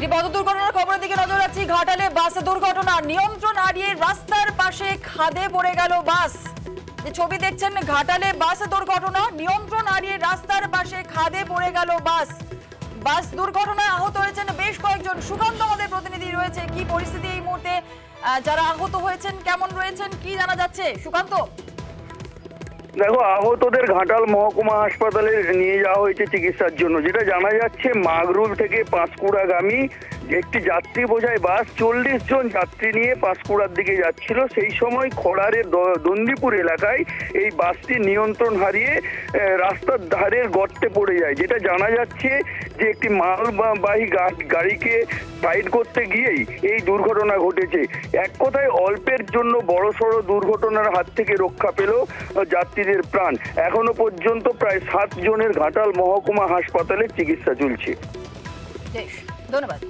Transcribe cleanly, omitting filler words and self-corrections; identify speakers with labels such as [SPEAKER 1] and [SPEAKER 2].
[SPEAKER 1] একটি পথ দুর্ঘটনার খবরের দিকে নজর রাখছি। ঘাটালে বাস দুর্ঘটনা, নিয়ন্ত্রণ হারিয়ে রাস্তার পাশে খাদে পড়ে গেল বাস। যে ছবি দেখছেন, ঘাটালে বাস দুর্ঘটনা, নিয়ন্ত্রণ হারিয়ে রাস্তার পাশে খাদে পড়ে গেল বাস। বাস দুর্ঘটনায় আহত হয়েছেন বেশ কয়েকজন। সুকান্ত আমাদের প্রতিনিধি রয়েছে। কি পরিস্থিতি এই মুহূর্তে, যারা আহত হয়েছেন কেমন রয়েছেন, কি জানা যাচ্ছে সুকান্ত?
[SPEAKER 2] দেখো, আহতদের ঘাটাল মহকুমা হাসপাতালে নিয়ে যাওয়া হয়েছে চিকিৎসার জন্য। যেটা জানা যাচ্ছে, মাগরুল থেকে পাঁশকুড়াগামী একটি যাত্রী বোঝাই বাস 40 জন যাত্রী নিয়ে পাঁশকুড়ার দিকে যাচ্ছিল। সেই সময় খোড়ারের দন্দিপুর এলাকায় এই বাসটি নিয়ন্ত্রণ হারিয়ে রাস্তার ধারের গর্তে পড়ে যায়। যেটা জানা যাচ্ছে যে একটি মালবাহী গাড়িকে সাইড করতে গিয়েই এই দুর্ঘটনা ঘটেছে। এক কথায় অল্পের জন্য বড়সড় দুর্ঘটনার হাত থেকে রক্ষা পেল যাত্রীদের প্রাণ। এখনো পর্যন্ত প্রায় 7 জনের ঘাটাল মহকুমা হাসপাতালে চিকিৎসা চলছে।
[SPEAKER 1] ধন্যবাদ।